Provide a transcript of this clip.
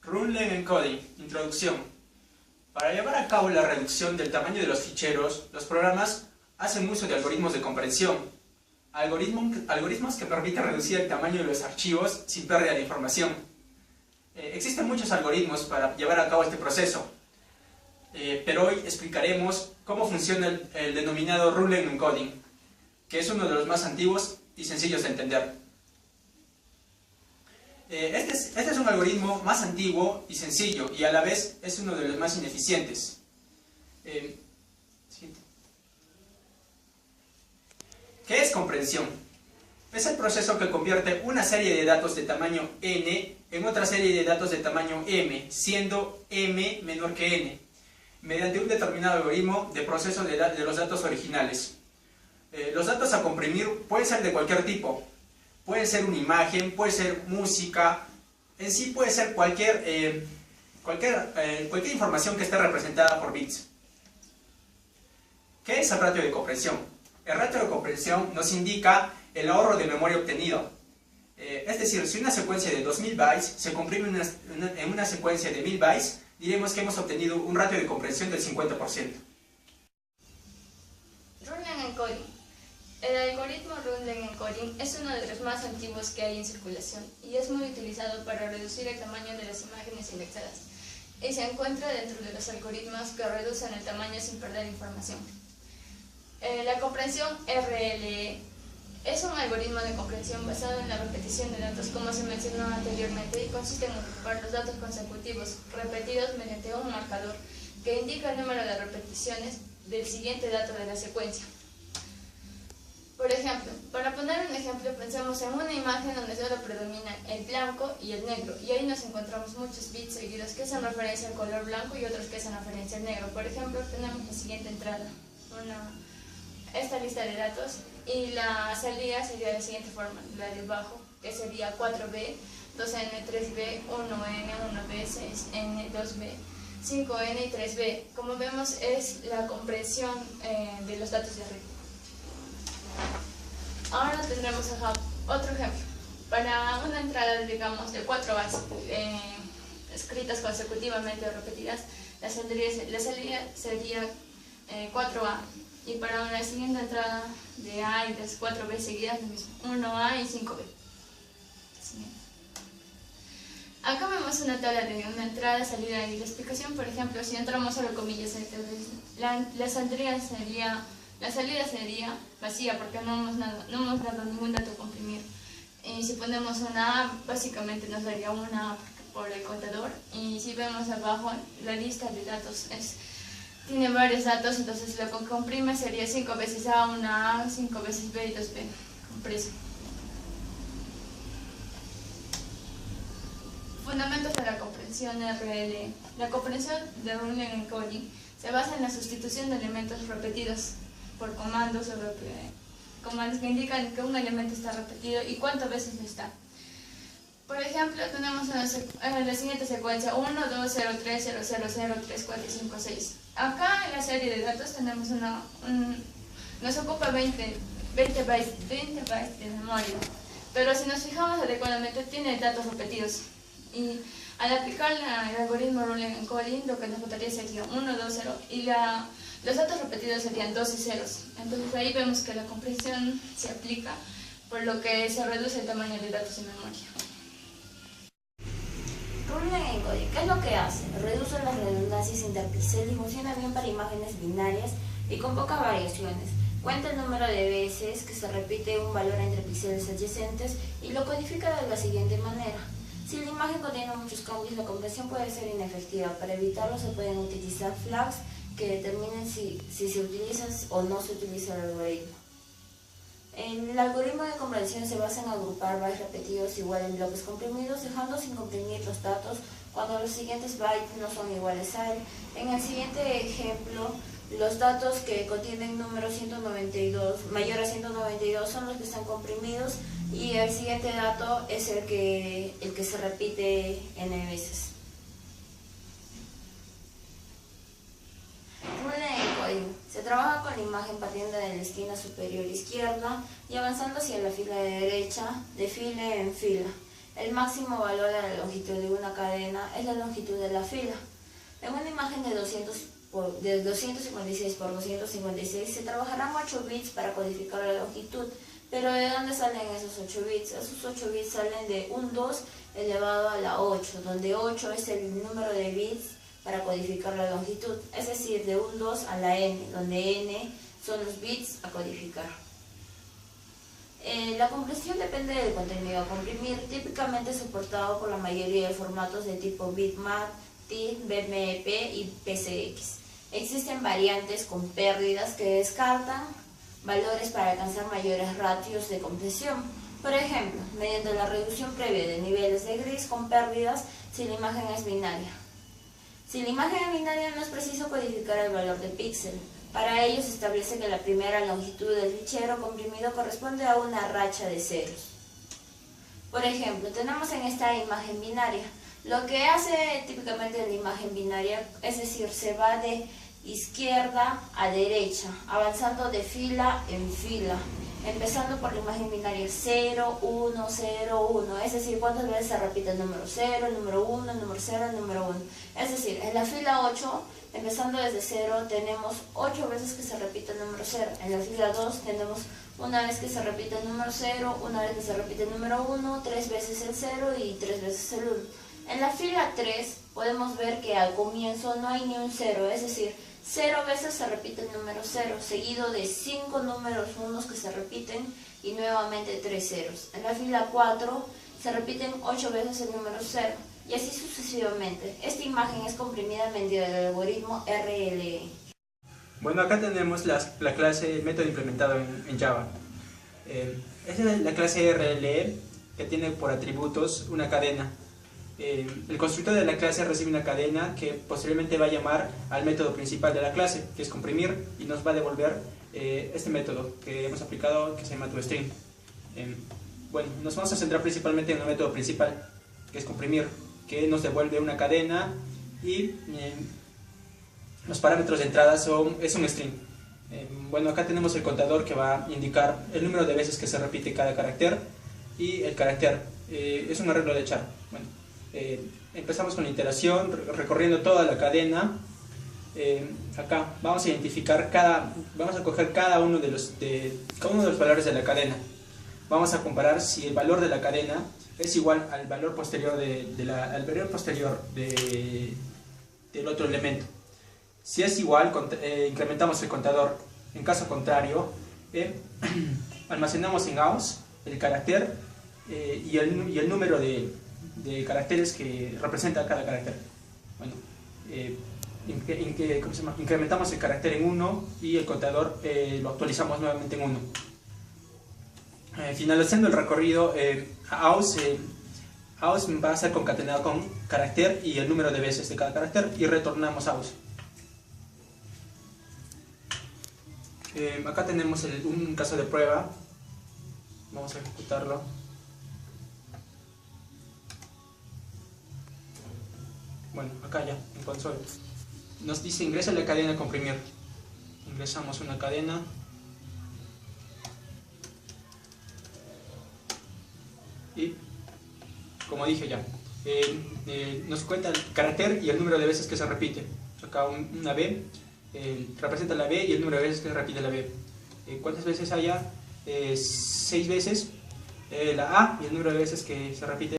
Runtime Encoding. Introducción. Para llevar a cabo la reducción del tamaño de los ficheros, los programas hacen uso de algoritmos de comprensión. Algoritmos que permiten reducir el tamaño de los archivos sin pérdida de información. Existen muchos algoritmos para llevar a cabo este proceso, pero hoy explicaremos cómo funciona el denominado Runtime Encoding, que es uno de los más antiguos y sencillos de entender. Este es un algoritmo más antiguo y sencillo, y a la vez es uno de los más ineficientes. ¿Qué es comprensión? Es el proceso que convierte una serie de datos de tamaño n en otra serie de datos de tamaño m, siendo m menor que n, mediante un determinado algoritmo de proceso de los datos originales. Los datos a comprimir pueden ser de cualquier tipo. Puede ser una imagen, puede ser música, en sí puede ser cualquier información que esté representada por bits. ¿Qué es el ratio de comprensión? El ratio de comprensión nos indica el ahorro de memoria obtenido. Es decir, si una secuencia de 2000 bytes se comprime en una secuencia de 1000 bytes, diremos que hemos obtenido un ratio de comprensión del 50%. Runtime Encoding. El algoritmo Runtime Encoding es uno de los más antiguos que hay en circulación y es muy utilizado para reducir el tamaño de las imágenes indexadas, y se encuentra dentro de los algoritmos que reducen el tamaño sin perder información. La comprensión RLE es un algoritmo de comprensión basado en la repetición de datos, como se mencionó anteriormente, y consiste en agrupar los datos consecutivos repetidos mediante un marcador que indica el número de repeticiones del siguiente dato de la secuencia. Por ejemplo, para poner un ejemplo, pensemos en una imagen donde solo predominan el blanco y el negro, y ahí nos encontramos muchos bits seguidos que hacen referencia al color blanco y otros que hacen referencia al negro. Por ejemplo, tenemos la siguiente entrada, esta lista de datos, y la salida sería de la siguiente forma: la de abajo, que sería 4B, 2N, 3B, 1N, 1B, 6N, 2B, 5N y 3B. Como vemos, es la comprensión de los datos de arriba. Ahora tendremos otro ejemplo. Para una entrada, digamos, de 4 A's escritas consecutivamente o repetidas, la salida sería 4A. Y para una siguiente entrada de A y de 4B seguidas, lo mismo, 1A y 5B. Acá vemos una tabla de una entrada, salida y la explicación. Por ejemplo, si entramos solo comillas, la salida sería vacía porque no hemos dado ningún dato a comprimir. Y si ponemos una A, básicamente nos daría una A por el contador. Y si vemos abajo, la lista de datos tiene varios datos, entonces lo que comprime sería 5 veces A, una A, 5 veces B y 2B compreso. Fundamentos de la comprensión RLE. La comprensión de Runtime Encoding se basa en la sustitución de elementos repetidos por comandos que indican que un elemento está repetido y cuántas veces lo está. Por ejemplo, tenemos la siguiente secuencia: 1, 2, 0, 3, 0, 0, 0, 3, 4, 5, 6. Acá en la serie de datos tenemos nos ocupa 20 bytes de memoria, pero si nos fijamos adecuadamente tiene datos repetidos, y al aplicar el algoritmo Runtime Encoding lo que nos botaría sería 1, 2, 0 y los datos repetidos serían 2 y ceros. Entonces ahí vemos que la comprensión se aplica, por lo que se reduce el tamaño de datos en memoria. Runtime Encoding, ¿qué es lo que hace? Reduce las redundancias interpíxel y funciona bien para imágenes binarias y con pocas variaciones. Cuenta el número de veces que se repite un valor entre píxeles adyacentes y lo codifica de la siguiente manera. Si la imagen contiene muchos cambios, la comprensión puede ser inefectiva. Para evitarlo se pueden utilizar flags que determinen si se utiliza o no se utiliza el algoritmo. El algoritmo de comprensión se basa en agrupar bytes repetidos igual en bloques comprimidos, dejando sin comprimir los datos cuando los siguientes bytes no son iguales a él. En el siguiente ejemplo, los datos que contienen número 192, mayor a 192 son los que están comprimidos, y el siguiente dato es el que se repite n veces. Se trabaja con la imagen partiendo de la esquina superior izquierda y avanzando hacia la fila de derecha, de fila en fila. El máximo valor de la longitud de una cadena es la longitud de la fila. En una imagen de 256 por 256 se trabajarán 8 bits para codificar la longitud. Pero ¿de dónde salen esos 8 bits? Esos 8 bits salen de un 2 elevado a la 8, donde 8 es el número de bits para codificar la longitud, es decir, de un 2 a la n, donde n son los bits a codificar. La compresión depende del contenido a comprimir, típicamente soportado por la mayoría de formatos de tipo bitmap, TIFF, BMP y PCX. Existen variantes con pérdidas que descartan valores para alcanzar mayores ratios de compresión. Por ejemplo, mediante la reducción previa de niveles de gris con pérdidas si la imagen es binaria. Si la imagen es binaria no es preciso codificar el valor de píxel. Para ello se establece que la primera longitud del fichero comprimido corresponde a una racha de ceros. Por ejemplo, tenemos en esta imagen binaria. Lo que hace típicamente la imagen binaria, es decir, se va de izquierda a derecha, avanzando de fila en fila, empezando por la imagen binaria 0, 1, 0, 1, es decir, cuántas veces se repite el número 0, el número 1, el número 0, el número 1. Es decir, en la fila 8, empezando desde 0, tenemos 8 veces que se repite el número 0. En la fila 2 tenemos una vez que se repite el número 0, una vez que se repite el número 1, 3 veces el 0 y 3 veces el 1. En la fila 3 podemos ver que al comienzo no hay ni un 0, es decir, 0 veces se repite el número 0, seguido de 5 números unos que se repiten y nuevamente 3 ceros. En la fila 4 se repiten 8 veces el número 0 y así sucesivamente. Esta imagen es comprimida mediante el algoritmo RLE. Bueno, acá tenemos la clase, el método implementado en Java. Esta es la clase RLE que tiene por atributos una cadena. El constructor de la clase recibe una cadena que posteriormente va a llamar al método principal de la clase, que es comprimir, y nos va a devolver este método que hemos aplicado, que se llama toString. Bueno, nos vamos a centrar principalmente en el método principal, que es comprimir, que nos devuelve una cadena y los parámetros de entrada es un string. Bueno, acá tenemos el contador que va a indicar el número de veces que se repite cada carácter y el carácter. Es un arreglo de char. Bueno, empezamos con la iteración, recorriendo toda la cadena. Acá vamos a identificar vamos a coger cada uno de los valores de la cadena. Vamos a comparar si el valor de la cadena es igual al valor posterior del otro elemento. Si es igual, incrementamos el contador. En caso contrario, almacenamos en AUS el carácter y el número de caracteres que representa cada carácter. Bueno, incrementamos el carácter en 1 y el contador lo actualizamos nuevamente en 1. Finalizando el recorrido, AUS va a ser concatenado con carácter y el número de veces de cada carácter y retornamos AUS. Acá tenemos un caso de prueba. Vamos a ejecutarlo. Bueno, acá ya, en console. Nos dice ingresa la cadena a comprimir. Ingresamos una cadena. Y, como dije ya, nos cuenta el carácter y el número de veces que se repite. Acá una B, representa la B y el número de veces que se repite la B. ¿Cuántas veces haya? 6 veces. La A y el número de veces que se repite.